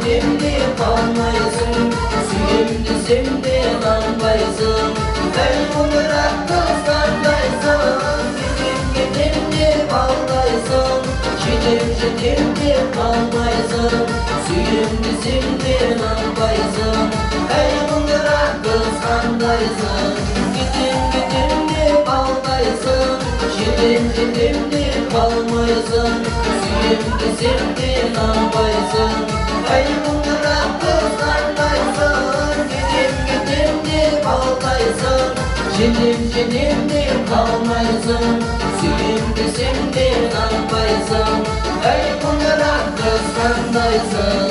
gidem de kalmaysın, suyum desem de kanmaysın. Ey bunlar kızlardaysın, gidem de kalmaysın, gidem de kalmaysın, suyum desem de kanmaysın. Ey bunlar kızlardaysın, gidem de kalmaysın, gidem de kalmaysın, suyum desem de kanmaysın. Ey bunlar kızlardaysın, gidem de kalmaysın, gidem de kalmaysın, suyum desem de kanmaysın. Ey bunlar kızlardaysın.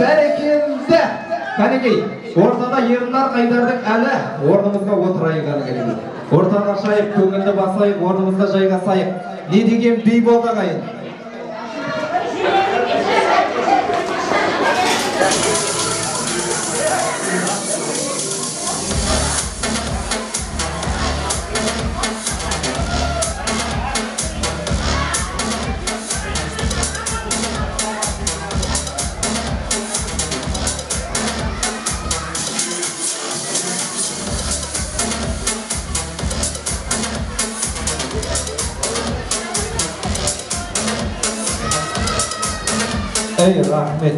Бәрекелді! Кәнекей, ортада еріндар қайдардың әлі орнымызға отырайық әлі. Ортаға шайып, көңілді басайық, орнымызға жайғасайық. Не деген бей болды қайын? Ey рахмет.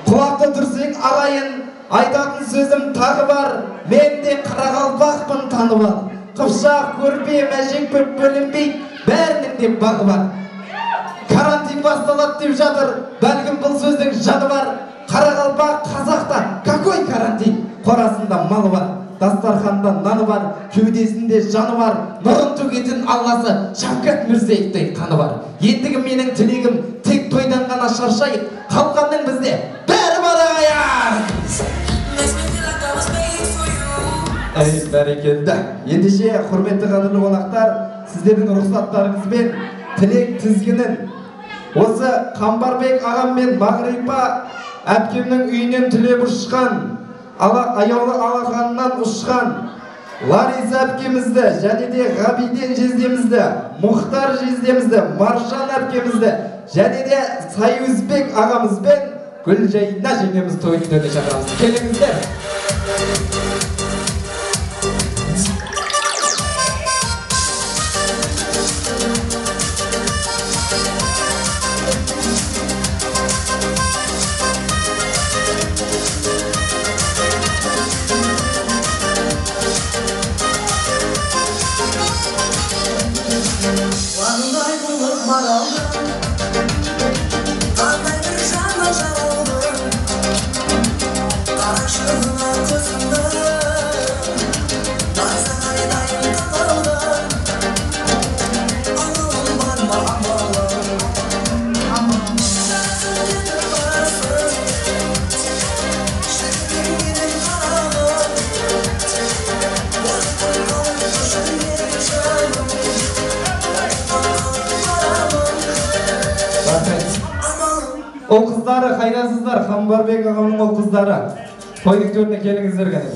Құлақты тұрсың алайын, айтатын сөзім тағы бар. Мен де қарақалпақпын таны бар. Қыпшақ, көрпе, мәжек көп бөлінбей, бәрінің де бағы бар. Карантин басталады деп жатыр, бәлкім бұл сөздің жаны бар. Қарақалпақ қазақта какой карантин? Қорасында малы бар, дастарханда наны бар, кеудесінде жаны бар. Нұрын төгетін Алласы Шавкат Мирзиевтей қаны бар. Ендігі менің тілегім тек тойдан ғана шаршайық, қалғанның бізде бәрі бар ағайын. Ей бәрекелді. Ендеше құрметті қадірлі қонақтар, сіздердің рұқсаттарыңызбен тілек тізгінін осы Қамбарбек ағам мен Мағрипа әпкемнің үйінен түлеп ұшқан, аяулы алақанынан ұшқан Лариза әпкемізді, және де Ғабиден жездемізді, Мұхтар жездемізді, Маржан әпкемізді, және де Сайызбек ағамызбен Гүлжайна жеңгеміз тойын төне шақырамыз. Келіңіздер. Ол қыздары қайдасыздар, Қамбарбек ағамның ол қыздары. Тойдың төріне келіңіздер кәне.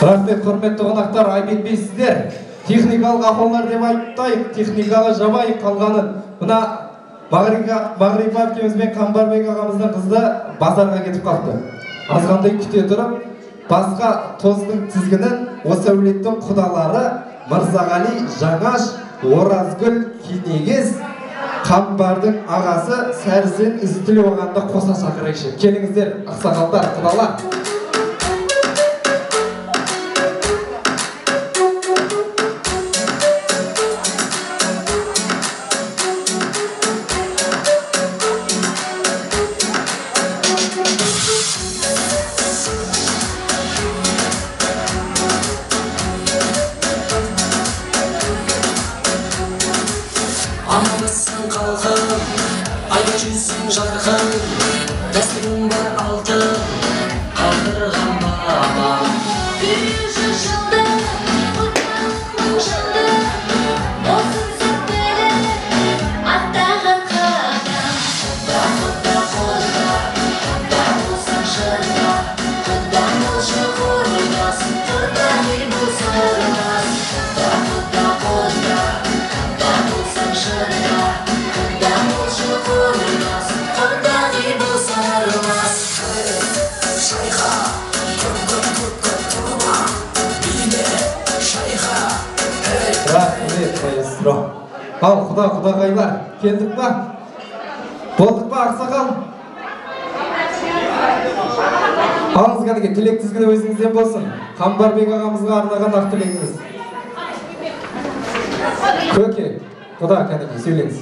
Рахмет, құрметті қонақтар, айбетпейсіздер. Техникалық ақаулар деп айтайық, техникаға жабайық қалғанын. Бұна Мағрипа әпкеміз бен Қамбарбек ағамыздың қызды базарға кетіп қалды. Азғандай күте тұрып, басқа тоздың тізгінін осы әулеттің құдалары Мырзағали, Жаңаш, Оразгүл, Кенегез, Қамбардың ағасы сәрізден үзітілі оғанда қоса шақырайшы. Келіңіздер, ақсақалдар, құдалар. Амалысың қалқым, ай жүзің жарқын, дәстүрің бар алтын, қалдырған бабам. Yüzü şıldı, kutlanın şıldı, olsun sürtmeli, attağın kadam. Kutla, kutla olsun şılda, kutla olsun kurulmaz, kutla bu sırmaz. Kutla olsun şılda, kutla olsun kurulmaz, kutla bu sırmaz. Şayha, Ал, құда-құдағайлар, келдік ба? Болдық ба, ақсақал? Алыңыз кәдеге, тілек тізгіні өзіңізден болсын. Қамбарбек ағамызға арнаған ақ тілегіңіз. Көке, құда кәдеге, сөйлеңіз.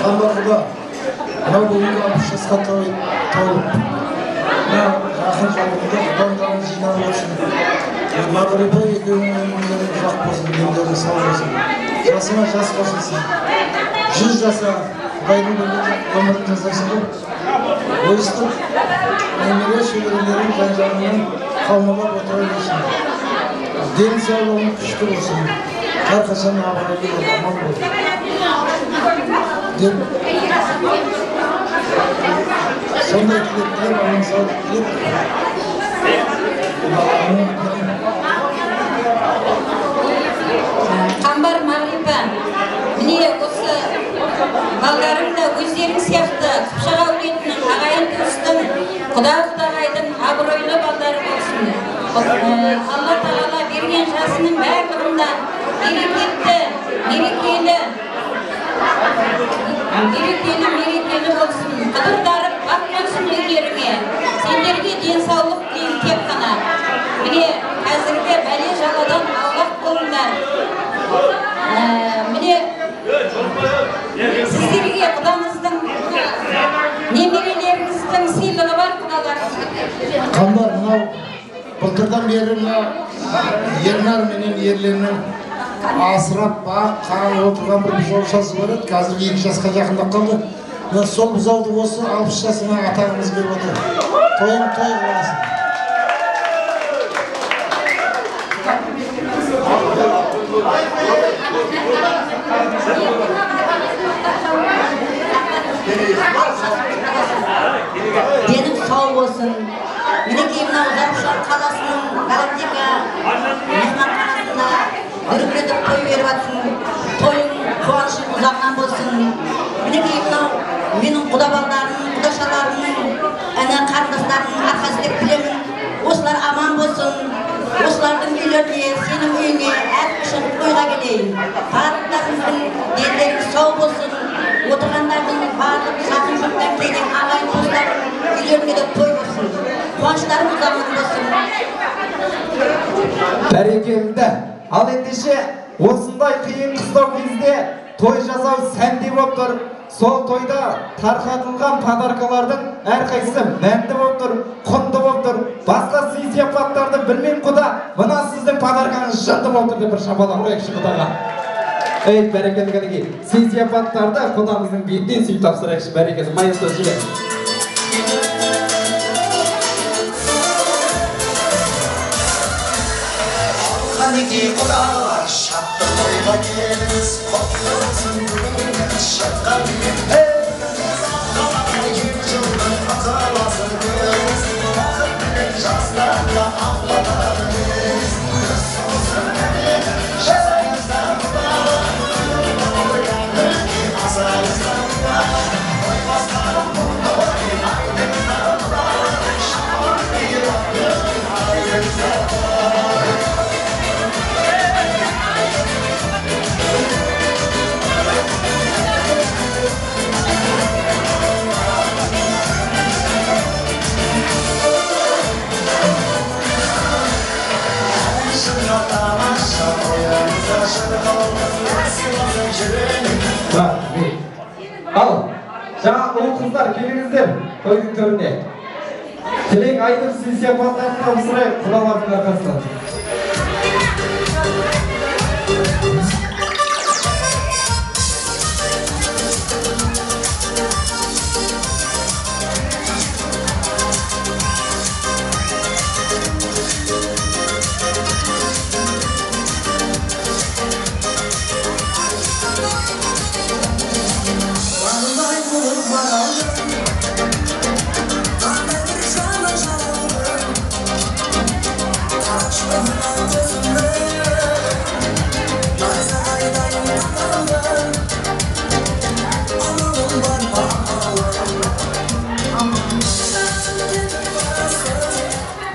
Қамбар құда, мынау бүгінгі 60 жасқа толып, жақын жауында құдаларын жинап отырсын. Мағрипа екеуінің өмірлері ұзақ болсын, демдері сау болсын. Жасыңа жас қосылсын. 100 жаса Құдайдың өмірін жасайсың ғой. Ойыстық, немере шөберелерін жан-жағынан қалмалап отыра берсін. Ден саулығың күшті болсын. Әрқашан абыройы бол, аман бол. Сондай тілектер аман саулық тілеп. Қамбар Мағрипа, міне осы балдарым да өздерің сияқты Қыпшақ әулетінің ағайын туыстың, құда-құдағайдың абыройлы балдары болсын. Алла Тағала берген жасының барлығында мерекелі болсын. Қыдырдарып бақ болсын үйлеріңе. Сендерге денсаулық тілеймін тек қана. Міне қазіргі бәле жаладан аулақ болыңдар. Міне сіздерге құдамыздың, немерелеріңіздің сыйлығы бар құдаларыңызға. Қамбар, мынау былтырдан бері Ернар менен ерлерінің асырап қағып отырған бір бұзаушасы бар еді. Қазір 2 жасқа жақындап қалды. Сол бұзауды осы 60 жасына атағымыз беріп отыр. Тойын той қыласың. Денің сау болсын. Мінекей мынау Зарушан қаласының Галактика мехманханасында дүркіретіп той беріп жатсың. Тойың қуанышың ұзағынан болсын. Мінекей мынау менің құдабалдарым, құдашаларымның, қарындастарымның арқасы деп білемін. Осылар аман болсын. Осылардың үйлеріне, сенің үйіңе әрқашан тойға келейін. Барлықтарыңыздың дендерің сау болсын. Отырғандардың барлық жақын жұрттан келген ағайын туыстардың үйлеріне де той болсын. Қуаныштарың ұзағынан болсын. Бәрекелді. Ал ендеше осындай қиын қыстау кезде той жасау сәнде болып тұр. Сол тойда тарқатылған подаркалардың әрқайсысы мәнді болып тұр, құнды болып тұр. Басқа сый-сияпаттарды білмеймін құда, мына сіздің подаркаңыз жынды болып тұр деп бір шапалақ қояйықшы құдаға. Ей, бәрекелді кәдеге, сый-сияпаттарды құдамыздың бетінен сүйіп тапсырайықшы, бәрекелді, майысты жүрек. Қанеки құдалар, шатты тойға келіңіз, құтты болсын бүгінгі шыққан еліңіз. Қалаға 2 жылдың аталасын көріңіз, бақыт пен жастарға ақтатарыңыз. Сосын әлемін жасаңыздар құдалар, ойланыңыз асаңыздар құдалар. Ойбастарым бұлды ойнайтыңыздар құдалар, шамар бейрақын айыңыздар құдалар. Ал, жаңа ұл қыздар келіңіздер тойдың төріне. Тілек айтып сый-сияпаттарын табыстырайық құдалардың арқасынан.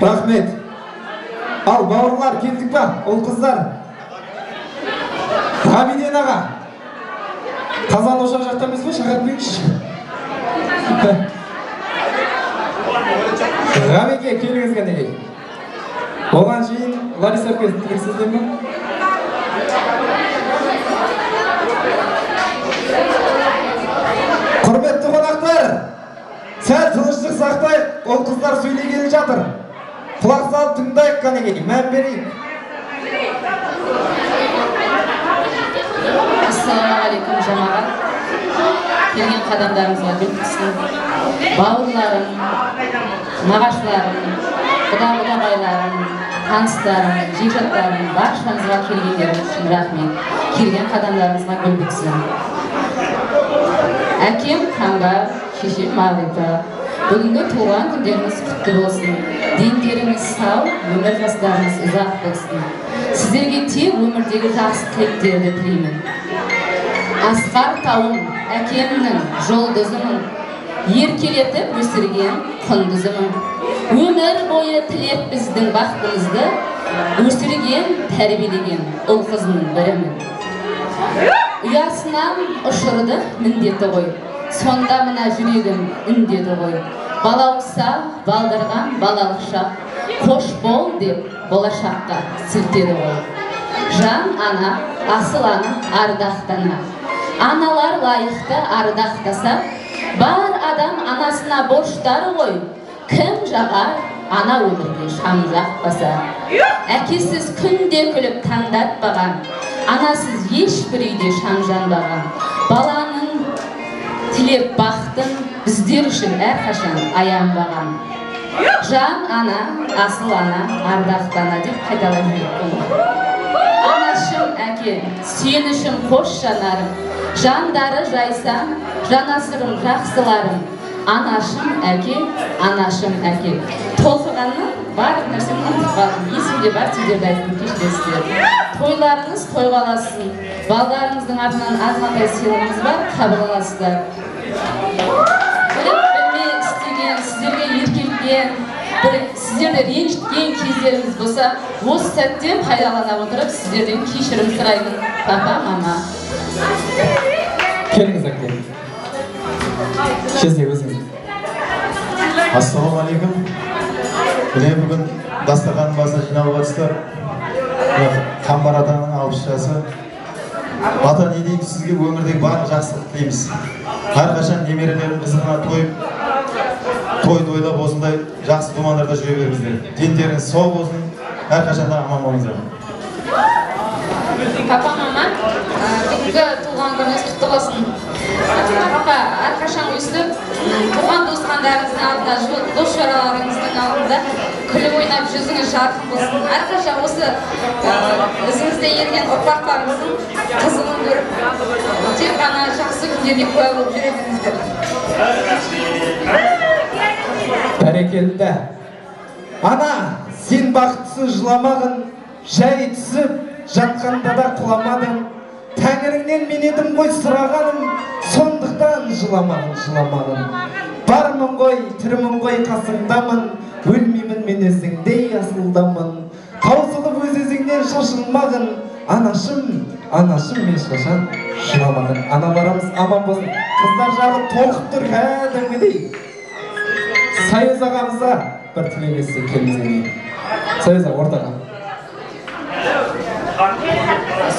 Рахмет. Ал, бауырлар, келдік па? Ол қыздар. Ғабиден аға. Қазан ошақ жақтамыз ба? Шағат бүйінші. Ғабеке, келіңіз кәне кел. Оған жиын Лариса әпкесі тілексізден ба? Құрметті қонақтар, сәл тыныштық сақтайық, ол қыздар сөйлегелі жатыр. Құлақ салып тыңдайық қанекей, мән берейік. Ассалаумағалейкум жамағат. Келген қадамдарыңызға гүл түссін. Бауырларым, нағашыларым, құда-құдағайларым, таныстарым, жекжаттарым, баршаңызға келгендеріңіз үшін рахмет. Келген қадамдарыңызға гүл түссін. Әкем Қамбар, шешем Мағрипа. Бүгінгі туған күндеріңіз құтты болсын. Дендеріңіз сау, өмір жастарыңыз ұзақ болсын. Сіздерге тек өмірдегі жақсы тілектерді тілеймін. Асқар тауым, әкемнің жолдызымын. Еркелетіп өсірген құндызымын. Өмір бойы тілеп біздің бақытымызды, өсірген, тәрбиелеген ұл қызының бірімін. Ұясынан ұшырды міндеті ғой. Сонда мына жүрегім үндеді ғой. Балауса балдырған балалық шақ, қош бол деп болашаққа сілтеді ғой. Жан ана, асыл ана, ардақтана. Аналар лайықты ардақтаса, бар адам анасына борыштары ғой. Кім жағар ана өмірге шам жақпаса. Әкесіз күнде күліп таңдатпаған, анасыз ешбір үйде шам жанбаған. Баланың тілеп бақтың біздер үшін әрқашан аянбаған. Жан ана, асыл ана, ардақтана деп қайталап жүрмін. Анашым әке, сен үшін қош жанарым, жандары жайсам, жанасырым жақсыларым. Анашым әке, анашым әке. Толқығанның барлық нәрсені ұмытып қалдым. Есімде бар, сіздерді айтып кешіресіздер. Тойларыңыз тойғаласын, балдарыңыздың атынан азғантай сыйлығыңыз бар, қабыл аласыздар. Біліп-білмей істеген, сіздерге еркелген, сіздерді ренжіткен кездеріңіз болса, осы сәттен пайдалана отырып, сіздерден кешірім сұраймын. Папа, мама. Келіңіз әке. Шезе өзіңіз. Ассалаумағалейкум. Міне бүгін дастарханның басына жиналып жатсыздар. Қамбар атаның 60 жасы. Ата не дейміз, сізге өмірдегі барлық жақсылық тілейміз. Әрқашан немерелердің қызығына той-тойда осындай жақсы думандарда жүре беріңіздер. Дендеріңіз сау болсын, әрқашан да аман болыңыздар. Папа, мама, бүгінгі туған күніңіз құтты болсын. Папа, әрқашан өстіп, туған туысқандарыңыздың алдында, дос-жараларыңыздың алдында күліп ойнап жүзіңіз жарқын болсын. Әрқашан осы ізіңізде ерген ұрпақтарыңыздың қызығын көріп, тек қана жақсы күндерге куә болып жүре беріңіздер. Бәрекелді. Ана, сен бақытсыз жыламағын, жай түсіп, жатқанда да құламадың. Тәңіріңнен мен едім ғой сұрағаным, сондықтан жыламағын. Бармын ғой, тірімін ғой қасыңдамын, өлмеймін мен өзіңдей асылдамын. Таусылып өз өзіңнен шашылмағын, анашым мен шашан жыламағын. Аналарымыз аман болсын. Қыздар жағы толқып тұр кәдімгідей. Сайыз ағамызға бір тілемесі келіңіздер. Сайыз аға ортаға.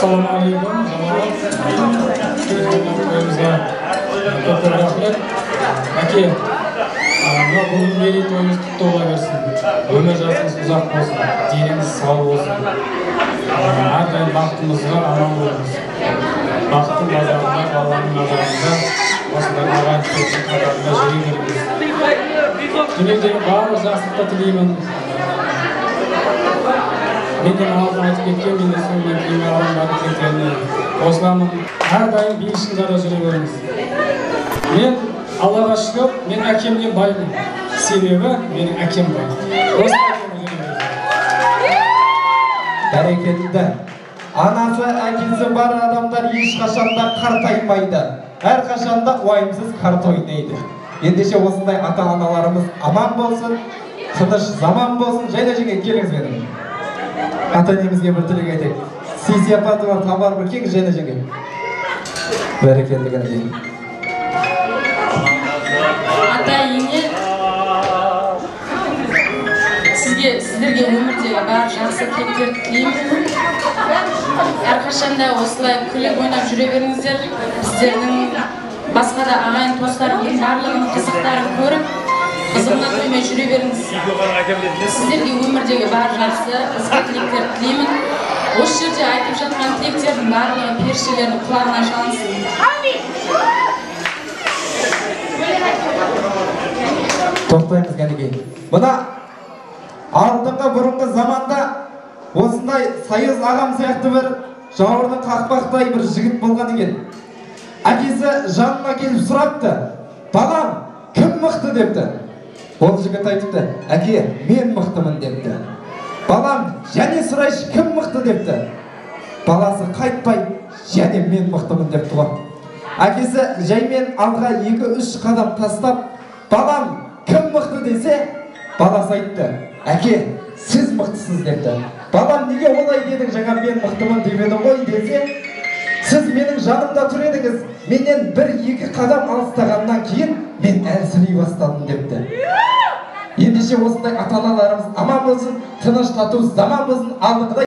Assalamualaikum. Көп рахмет. Әке, мына бүгін мерейтойыңыз құтты бола берсін. Өмір жасыңыз ұзақ болсын, деніңіз сау болсын. Әрдайым бақытымызға аман болыңыз. Бақыттың назарында, Алланың назарында, осындай ағайын туыстың қатарында жүре беріңіз. Дүниедегі барлық жақсылықты тілеймін. Менден алдын айтып кеткен, мен де сонымен кейін алынбады тілектеріне қосыламын. Әрдайым биік шыңдарда жүре беріңіз. Мен Аллаға шүкір, мен әкемнен баймын. Себебі менің әкем бай. Бәрекелді. Анасы, әкесі бар адамдар ешқашанда қартаймайды. Әрқашанда уайымсыз қарта ойнайды. Ендеше осындай ата-аналарымыз аман болсын, тыныш заман болсын. Жайда жеңге келіңіз менің. Ата-енемізге бір тілек айтайық. Сый-сияпаты бар, табар бір кеңіз жайда жеңге. Бәрекелді кәне. Ата-ене, сіздерге өмірдегі бар жақсы тілектерді тілеймін. Әрқашанда осылай күліп ойнап жүре беріңіздер. Сіздердің басқа да ағайын туыстарының барлығының қызықтарын көріп, қызығына тоймай жүре беріңіз. Сіздерге өмірдегі бар жақсы ізгі тілектерді тілеймін. Осы жерде айтып жатқан тілектердің барлығы періштелердің құлағына шалынсын. Тоқтаймыз кәнеке. Мына алдыңғы бұрынғы заманда осындай Сайыз ағам сияқты бір жауырны қақпақтай бір жігіт болған екен. Әкесі жанына келіп сұрапты: "Балам, кім мықты?" депті. Ол жігіт айтыпты: "Әке, мен мықтымын" депті. "Балам, және сұрайшы, кім мықты?" депті. Баласы қайтпай: "Және мен мықтымын" депті ғой. Әкесі жаймен алға 2-3 қадам тастап: "Балам, кім мықты?" десе, баласы айтты: "Әке, сіз мықтысыз" депті. "Балам, неге олай дедің, жаңа мен мықтымын деп едің ғой" десе, "Сіз менің жанымда тұр едіңіз, менен 1-2 қадам алыстағаннан кейін мен әлсірей бастадым" депті. Ендеше осындай ата-аналарымыз аман болсын, тыныш тату заман болсын. Алдыңғыдай